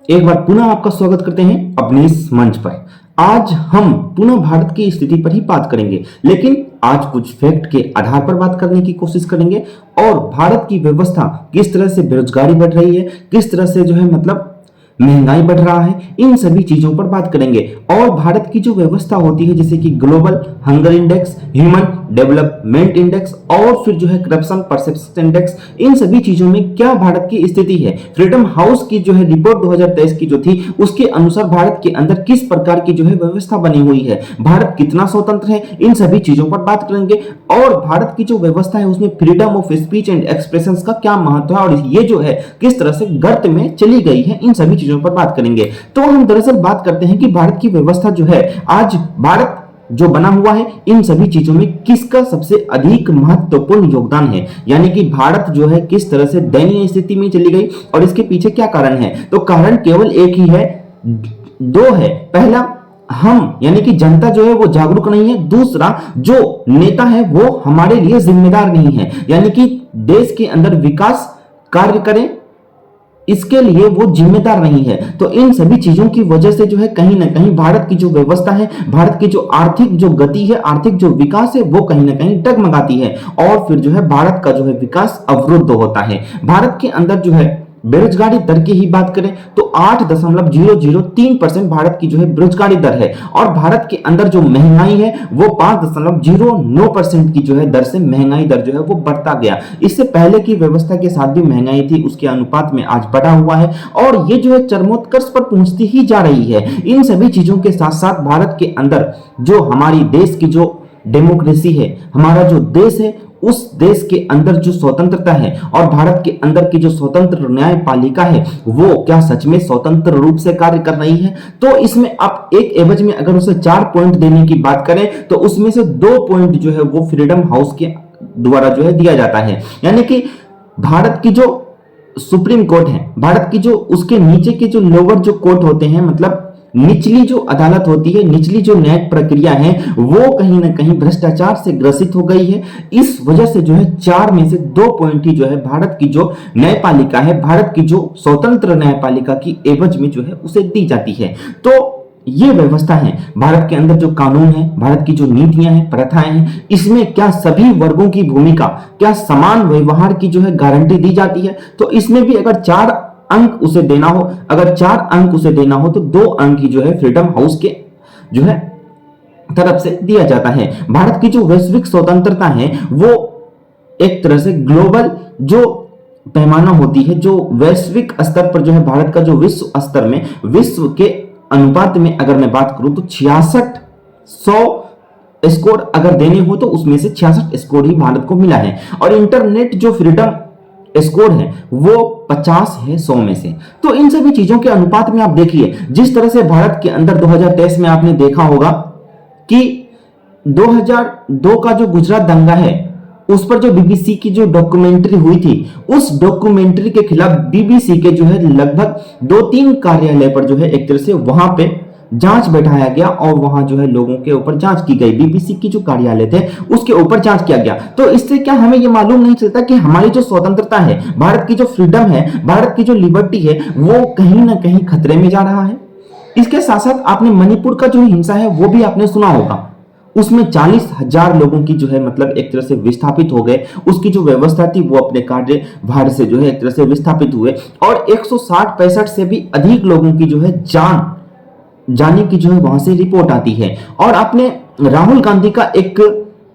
एक बार पुनः आपका स्वागत करते हैं अपने इस मंच पर। आज हम पुनः भारत की स्थिति पर ही बात करेंगे, लेकिन आज कुछ फैक्ट के आधार पर बात करने की कोशिश करेंगे और भारत की व्यवस्था किस तरह से बेरोजगारी बढ़ रही है, किस तरह से जो है मतलब महंगाई बढ़ रहा है, इन सभी चीजों पर बात करेंगे। और भारत की जो व्यवस्था होती है जैसे कि global hunger index, human development index और फिर जो है करप्शन परसेप्शन इंडेक्स, इन सभी चीजों में क्या भारत की स्थिति है। फ्रीडम हाउस की जो है रिपोर्ट 2023 की जो थी उसके अनुसार भारत के अंदर किस प्रकार की जो है व्यवस्था बनी हुई है, भारत कितना स्वतंत्र है, इन सभी चीजों पर बात करेंगे। और भारत की जो व्यवस्था है उसमें freedom of speech and expression का क्या महत्व है और ये जो है किस तरह से गर्त में चली गई है, इन सभी चीजों पर बात करेंगे। तो हम दरअसल बात करते हैं कि भारत की व्यवस्था जो है, आज भारत जो बना हुआ है, इन सभी चीजों में किसका सबसे अधिक महत्वपूर्ण योगदान है, यानी कि भारत जो है किस तरह से दयनीय स्थिति में चली गई और इसके पीछे क्या कारण है। तो कारण केवल एक ही है, दो है। पहला, हम यानी कि जनता जो है वो जागरूक नहीं है। दूसरा, जो नेता है वो हमारे लिए जिम्मेदार नहीं है, यानी कि देश के अंदर विकास कार्य करें इसके लिए वो जिम्मेदार नहीं है। तो इन सभी चीजों की वजह से जो है कहीं ना कहीं भारत की जो व्यवस्था है, भारत की जो आर्थिक जो गति है, आर्थिक जो विकास है, वो कहीं ना कहीं डगमगाती है और फिर जो है भारत का जो है विकास अवरुद्ध होता है। भारत के अंदर जो है बेरोजगारी दर की ही बात करें तो 8.003% भारत की जो है बेरोजगारी दर है और भारत के अंदर जो महंगाई है वो 5.09% की जो है दर से महंगाई दर जो है वो बढ़ता गया। इससे पहले की व्यवस्था के साथ भी महंगाई थी, उसके अनुपात में आज बढ़ा हुआ है और ये जो है चरमोत्कर्ष पर पहुंचती ही जा रही है। इन सभी चीजों के साथ साथ भारत के अंदर जो हमारी देश की जो डेमोक्रेसी है, हमारा जो देश है, उस देश के अंदर जो स्वतंत्रता है और भारत के अंदर की जो स्वतंत्र न्यायपालिका है वो क्या सच में स्वतंत्र रूप से कार्य कर रही है। तो इसमें आप एक एवज में अगर उसे 4 पॉइंट देने की बात करें तो उसमें से 2 पॉइंट जो है वो फ्रीडम हाउस के द्वारा जो है दिया जाता है, यानी कि भारत की जो सुप्रीम कोर्ट है, भारत की जो उसके नीचे के जो लोअर जो कोर्ट होते हैं, मतलब निचली जो अदालत होती है, निचली जो न्यायिक प्रक्रिया है, वो कहीं ना कहीं भ्रष्टाचार से ग्रसित हो गई है। इस वजह से जो है 4 में से 2 पॉइंट ही जो है भारत की जो न्यायपालिका है, भारत की जो स्वतंत्र न्यायपालिका की एवज में जो है उसे दी जाती है। तो ये व्यवस्था है भारत के अंदर, जो कानून है, भारत की जो नीतियां हैं, प्रथाएं हैं, इसमें क्या सभी वर्गों की भूमिका, क्या समान व्यवहार की जो है गारंटी दी जाती है। तो इसमें भी अगर 4 अंक उसे देना हो, अगर 4 अंक उसे देना हो तो 2 अंक ही जो है फ्रीडम हाउस के जो है तरफ से दिया जाता है। भारत की जो वैश्विक स्वतंत्रता है वो एक तरह से ग्लोबल जो पैमाना होती है, जो वैश्विक स्तर पर जो है भारत का जो विश्व स्तर में, विश्व के अनुपात में अगर मैं बात करूं तो 6600 स्कोर अगर देने हो तो उसमें से 66 स्कोर ही भारत को मिला है और इंटरनेट जो फ्रीडम स्कोर है वो 50 है 100 में से। तो इन सभी चीजों के अनुपात में आप देखिए, जिस तरह से भारत के अंदर 2023 में आपने देखा होगा कि 2002 का जो गुजरात दंगा है उस पर जो बीबीसी की जो डॉक्यूमेंट्री हुई थी, उस डॉक्यूमेंट्री के खिलाफ बीबीसी के जो है लगभग 2-3 कार्यालय पर जो है एक तरह से वहां पे जांच बैठाया गया और वहां जो है लोगों के ऊपर जांच की गई, बीबीसी की जो कार्यालय थे उसके ऊपर जांच किया गया। तो इससे क्या हमें ये मालूम नहीं चलता कि हमारी जो स्वतंत्रता है, भारत की जो फ्रीडम है, भारत की जो लिबर्टी है, वो कहीं ना कहीं खतरे में जा रहा है। इसके साथ साथ आपने मणिपुर का जो हिंसा है वो भी आपने सुना होगा, उसमें 40,000 लोगों की जो है मतलब एक तरह से विस्थापित हो गए, उसकी जो व्यवस्था थी वो अपने कार्य भार से जो है एक तरह से विस्थापित हुए और 160-65 से भी अधिक लोगों की जो है जाने की जो है वहां से रिपोर्ट आती है। और आपने राहुल गांधी का एक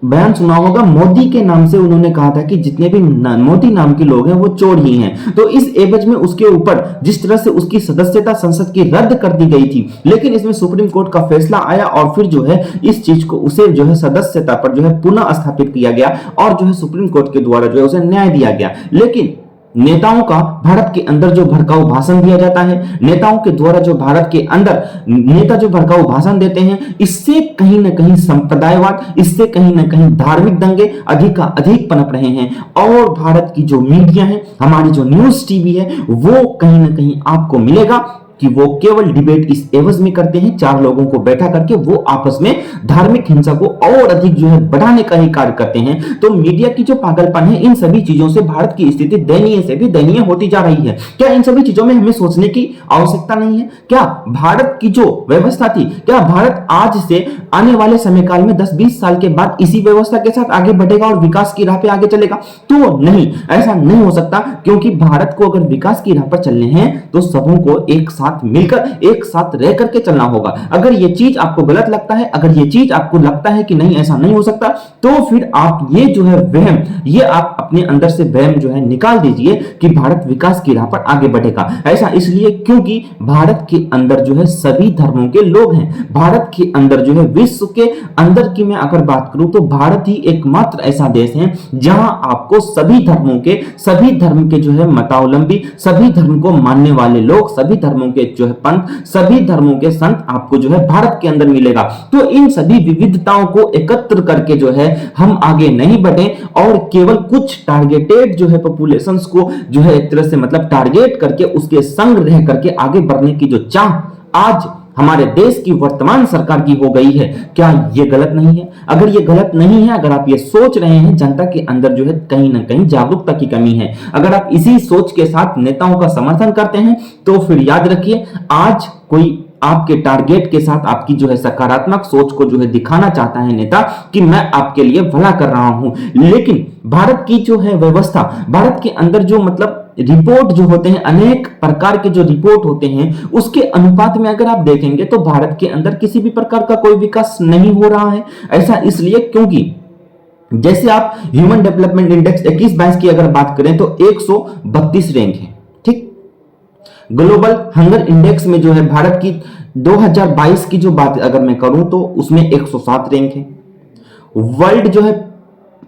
बयान सुना होगा, मोदी के नाम से उन्होंने कहा था कि जितने भी मोदी नाम के लोग हैं वो चोर ही हैं। तो इस एवज में उसके ऊपर जिस तरह से उसकी सदस्यता संसद की रद्द कर दी गई थी, लेकिन इसमें सुप्रीम कोर्ट का फैसला आया और फिर जो है इस चीज को उसे जो है सदस्यता पर जो है पुनः स्थापित किया गया और जो है सुप्रीम कोर्ट के द्वारा जो है उसे न्याय दिया गया। लेकिन नेताओं का भारत के अंदर जो भड़काऊ भाषण दिया जाता है, नेताओं के द्वारा जो भारत के अंदर नेता जो भड़काऊ भाषण देते हैं, इससे कहीं ना कहीं संप्रदायवाद, इससे कहीं ना कहीं धार्मिक दंगे अधिक का अधिक पनप रहे हैं और भारत की जो मीडिया है, हमारी जो न्यूज टीवी है, वो कहीं ना कहीं आपको मिलेगा कि वो केवल डिबेट इस एवज में करते हैं, चार लोगों को बैठा करके वो आपस में धार्मिक हिंसा को और अधिक जो है बढ़ाने का ही कार्य करते हैं। तो मीडिया की जो पागलपन है, इन सभी चीजों से भारत की स्थिति दयनीय से भी दयनीय होती जा रही है। क्या इन सभी चीजों में हमें सोचने की आवश्यकता नहीं है? क्या भारत की जो व्यवस्था थी, क्या भारत आज से आने वाले समय काल में 10-20 साल के बाद इसी व्यवस्था के साथ आगे बढ़ेगा और विकास की राह पे आगे चलेगा? तो नहीं, ऐसा नहीं हो सकता, क्योंकि भारत को अगर विकास की राह पर चलने हैं तो सबों को एक साथ मिलकर, एक साथ रह करके चलना होगा। अगर ये चीज आपको गलत लगता है, अगर ये चीज आपको लगता है कि नहीं ऐसा नहीं हो सकता, तो फिर आप ये जो है वहम, ये आप अपने अंदर से वहम जो है निकाल दीजिए कि भारत विकास की राह पर आगे बढ़ेगा। ऐसा इसलिए क्योंकि भारत के अंदर जो है सभी धर्मों के लोग हैं। भारत के अंदर जो है, विश्व के अंदर की मैं अगर बात करूं तो भारत ही एकमात्र ऐसा देश है जहां आपको सभी धर्मों के, सभी धर्म के जो है मतावलंबी, सभी धर्म को मानने वाले लोग, सभी धर्मों के जो है पंथ, सभी धर्मों के संत आपको जो है भारत के अंदर मिलेगा। तो इन सभी विविधताओं को एकत्र करके जो है हम आगे नहीं बढ़े और केवल कुछ टारगेटेड जो है पॉपुलेशंस को जो है एक तरह से मतलब टारगेट करके उसके संग रह करके आगे बढ़ने की जो चाह आज हमारे देश की वर्तमान सरकार की हो गई है, क्या ये गलत नहीं है? अगर ये गलत नहीं है, अगर आप ये सोच रहे हैं, जनता के अंदर जो है कहीं ना कहीं जागरूकता की कमी है, अगर आप इसी सोच के साथ नेताओं का समर्थन करते हैं, तो फिर याद रखिए आज कोई आपके टारगेट के साथ आपकी जो है सकारात्मक सोच को जो है दिखाना चाहता है नेता कि मैं आपके लिए भला कर रहा हूं, लेकिन भारत की जो है व्यवस्था, भारत के अंदर जो मतलब रिपोर्ट जो होते हैं, अनेक प्रकार के जो रिपोर्ट होते हैं, उसके अनुपात में अगर आप देखेंगे तो भारत के अंदर किसी भी प्रकार का कोई विकास नहीं हो रहा है। ऐसा इसलिए क्योंकि जैसे आप ह्यूमन डेवलपमेंट इंडेक्स 21-22 की अगर बात करें तो 132 रैंक है, ठीक। ग्लोबल हंगर इंडेक्स में जो है भारत की 2022 की जो बात अगर मैं करूं तो उसमें 107 रैंक है। वर्ल्ड जो है,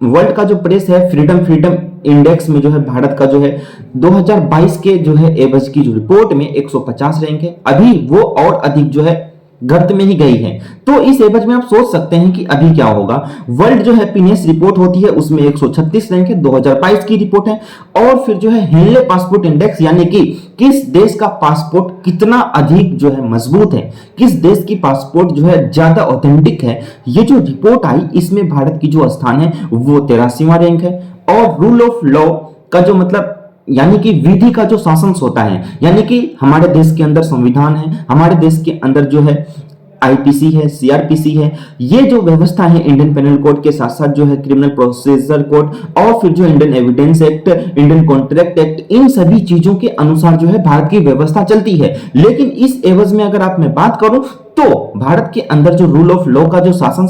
वर्ल्ड का जो प्रेस है फ्रीडम इंडेक्स में जो है भारत का जो है 2022 के जो है एवज की जो रिपोर्ट में 150 रैंक है। अभी वो और अधिक जो है गर्त में ही गई है। तो इस एवज में आप सोच सकते हैं कि अभी क्या होगा। वर्ल्ड जो हैप्पीनेस रिपोर्ट होती है उसमें 136 रैंक है, 2022 की रिपोर्ट है। और फिर जो है हेनले पासपोर्ट इंडेक्स, यानी कि किस देश का पासपोर्ट कितना अधिक जो है मजबूत है, किस देश की पासपोर्ट जो है ज्यादा ऑथेंटिक है, ये जो रिपोर्ट आई इसमें भारत की जो स्थान है वो 83वां रैंक है। और रूल ऑफ लॉ का जो मतलब यानी कि विधि का जो शासन होता है, यानी कि हमारे देश के अंदर संविधान है, हमारे देश के अंदर जो है आईपीसी है, सीआरपीसी है, ये जो व्यवस्था है इंडियन पेनल कोड के साथ साथ जो है क्रिमिनल प्रोसीजर कोड और फिर जो Indian evidence act, Indian contract act, इन सभी चीजों के अनुसार जो है भारत की व्यवस्था चलती है। लेकिन इस एवज में अगर आप मैं बात करूं तो भारत के अंदर जो रूल ऑफ लॉ का जो शासन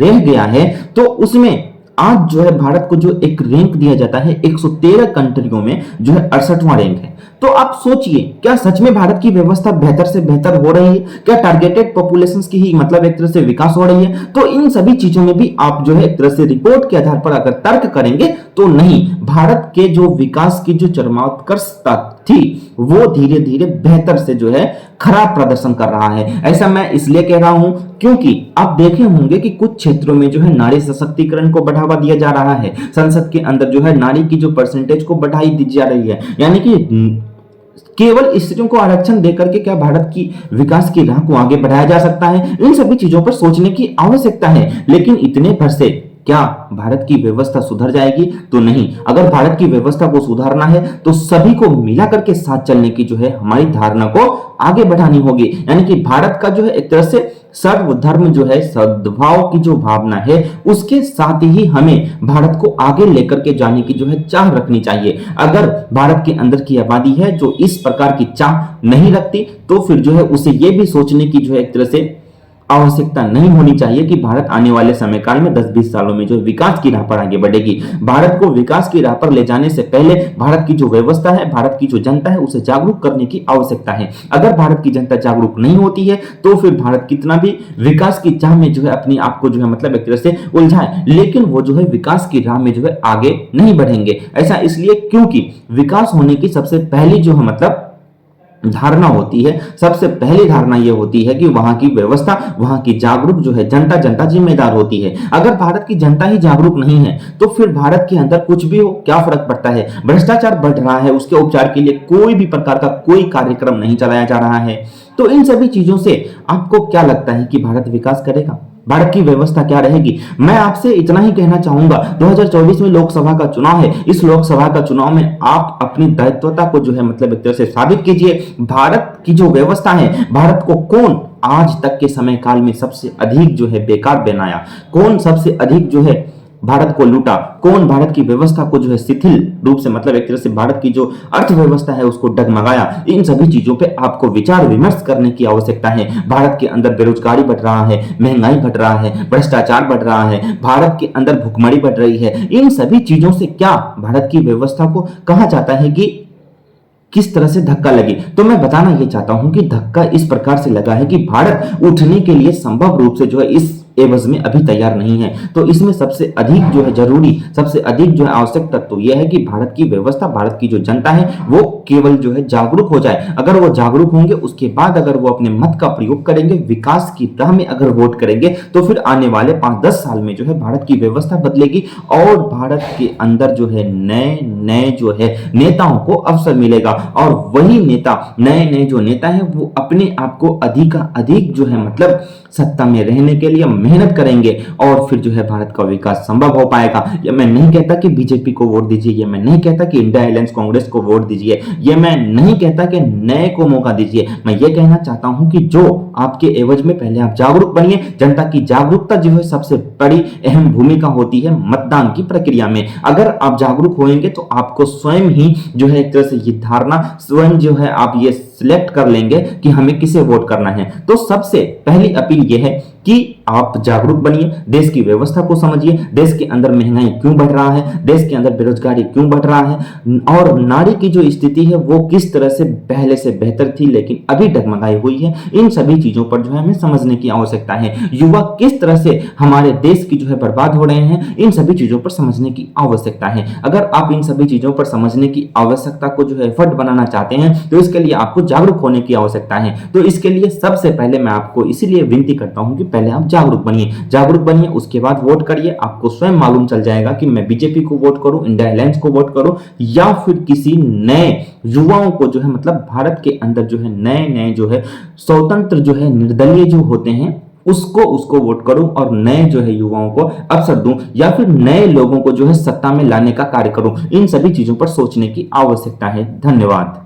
रह गया है, तो उसमें आज जो है भारत को जो एक रैंक दिया जाता है 113 कंट्रियों में जो है 68वां रैंक है। तो आप सोचिए, क्या सच में भारत की व्यवस्था बेहतर से बेहतर हो रही है? क्या टारगेटेड पॉपुलेशंस की ही मतलब एक तरह से विकास हो रही है? तो इन सभी चीजों में भी आप जो है एक तरह से रिपोर्ट के आधार पर अगर तर्क करेंगे तो नहीं, भारत के जो विकास की जो चरमोत्कर्षता थी वो धीरे धीरे बेहतर से जो है खराब प्रदर्शन कर रहा है। ऐसा मैं इसलिए कह रहा हूं क्योंकि आप देखे होंगे कि कुछ क्षेत्रों में जो है नारी सशक्तिकरण को बढ़ावा दिया जा रहा है, संसद के अंदर जो है नारी की जो परसेंटेज को बढ़ाई दी जा रही है, यानी कि केवल स्त्रियों को आरक्षण देकर के क्या भारत की विकास की राह को आगे बढ़ाया जा सकता है? इन सभी चीजों पर सोचने की आवश्यकता है। लेकिन इतने भर से क्या भारत की व्यवस्था सुधर जाएगी? तो नहीं। अगर भारत की व्यवस्था को सुधारना है तो सभी को मिला करके साथ चलने की जो है हमारी धारणा को आगे बढ़ानी होगी। यानी कि भारत का जो है एक तरह से सर्वधर्म जो है सद्भाव की जो भावना है उसके साथ ही हमें भारत को आगे लेकर के जाने की जो है चाह रखनी चाहिए। अगर भारत के अंदर की आबादी है जो इस प्रकार की चाह नहीं रखती तो फिर जो है उसे ये भी सोचने की जो है एक तरह से आवश्यकता नहीं होनी चाहिए कि भारत आने वाले समय काल में 10-20 सालों में जो विकास की राह पर आगे बढ़ेगी। भारत को विकास की राह पर ले जाने से पहले भारत की जो व्यवस्था है, भारत की जो जनता है, उसे जागरूक करने की आवश्यकता है। अगर भारत की जनता जागरूक नहीं होती है तो फिर भारत कितना भी विकास की चाह में जो है अपने आप को जो है मतलब एक तरह से उलझाए, लेकिन वो जो है विकास की राह में जो है आगे नहीं बढ़ेंगे। ऐसा इसलिए क्योंकि विकास होने की सबसे पहली जो है मतलब धारणा होती है, सबसे पहली धारणा यह होती है कि वहां की व्यवस्था, वहां की जागरूक जो है जनता जिम्मेदार होती है। अगर भारत की जनता ही जागरूक नहीं है तो फिर भारत के अंदर कुछ भी हो क्या फर्क पड़ता है। भ्रष्टाचार बढ़ रहा है, उसके उपचार के लिए कोई भी प्रकार का कोई कार्यक्रम नहीं चलाया जा रहा है। तो इन सभी चीजों से आपको क्या लगता है कि भारत विकास करेगा, भारत की व्यवस्था क्या रहेगी। मैं आपसे इतना ही कहना चाहूंगा, 2024 में लोकसभा का चुनाव है। इस लोकसभा का चुनाव में आप अपनी दायित्वता को जो है मतलब एक तरह से साबित कीजिए। भारत की जो व्यवस्था है, भारत को कौन आज तक के समय काल में सबसे अधिक जो है बेकार बनाया, कौन सबसे अधिक जो है भारत को लूटा, कौन भारत की व्यवस्था को जो है शिथिल रूप से मतलब एक तरह से भारत की जो अर्थव्यवस्था है उसको डगमगाया। इन सभी चीजों पे आपको विचार विमर्श करने की आवश्यकता है। भारत के अंदर बेरोजगारी बढ़ रहा है, महंगाई बढ़ रहा है, भ्रष्टाचार बढ़ रहा है, भारत के अंदर भुखमरी बढ़ रही है। इन सभी चीजों से क्या भारत की व्यवस्था को कहा जाता है कि किस तरह से धक्का लगे। तो मैं बताना यह चाहता हूं कि धक्का इस प्रकार से लगा है कि भारत उठने के लिए संभव रूप से जो है इस एवज में अभी तैयार नहीं है। तो इसमें सबसे अधिक जो है जरूरी, सबसे अधिक जो है आवश्यक तत्व यह है कि भारत की व्यवस्था, भारत की जो जनता है वो केवल जो है जागरूक हो जाए। अगर वो जागरूक होंगे उसके बाद अगर वो अपने मत का प्रयोग करेंगे, विकास की राह में अगर वोट करेंगे तो फिर आने वाले 5-10 साल में जो है भारत की व्यवस्था बदलेगी और भारत के अंदर जो है नए नए जो है नेताओं को अवसर मिलेगा। और वही नेता, नए जो नेता है वो अपने आप को अधिक जो है मतलब सत्ता में रहने के लिए मेहनत करेंगे और फिर जो है भारत का विकास संभव हो पाएगा। ये मैं नहीं कहता कि बीजेपी को वोट दीजिए, ये मैं नहीं कहता कि इंडिया अलायंस कांग्रेस को वोट दीजिए, ये मैं नहीं कहता कि नए को मौका दीजिए। मैं ये कहना चाहता हूं कि जो आपके एवज में पहले आप जागरूक बनिए। जनता की जागरूकता जो है सबसे बड़ी अहम भूमिका होती है मतदान की प्रक्रिया में। अगर आप जागरूक होंगे तो आपको स्वयं ही जो है एक तरह से ये धारणा स्वयं जो है आप ये सिलेक्ट कर लेंगे कि हमें किसे वोट करना है। तो सबसे पहली अपील यह है कि आप जागरूक बनिए, देश की व्यवस्था को समझिए, देश के अंदर महंगाई क्यों बढ़ रहा है, देश के अंदर बेरोजगारी क्यों बढ़ रहा है और नारी की जो स्थिति है वो किस तरह से पहले से बेहतर थी लेकिन अभी डगमगाई हुई है। इन सभी चीजों पर जो है हमें समझने की आवश्यकता है। युवा किस तरह से हमारे देश की जो है बर्बाद हो रहे हैं, इन सभी चीजों पर समझने की आवश्यकता है। अगर आप इन सभी चीजों पर समझने की आवश्यकता को जो है एफर्ट बनाना चाहते हैं तो इसके लिए आपको जागरूक होने की आवश्यकता है। तो इसके लिए सबसे पहले मैं आपको इसीलिए विनती करता हूं कि पहले आप जागरूक बनिए, उसके बाद वोट करिए। आपको स्वयं मालूम चल जाएगा कि मैं बीजेपी को वोट करूं, इंडिया अलायंस को वोट करूं या फिर किसी नए युवाओं को जो है मतलब भारत के अंदर जो है नए जो है स्वतंत्र जो है निर्दलीय जो होते हैं उसको वोट करूं और नए जो है युवाओं को अवसर दूं या फिर नए लोगों को जो है सत्ता में लाने का कार्य करूं। इन सभी चीजों पर सोचने की आवश्यकता है। धन्यवाद।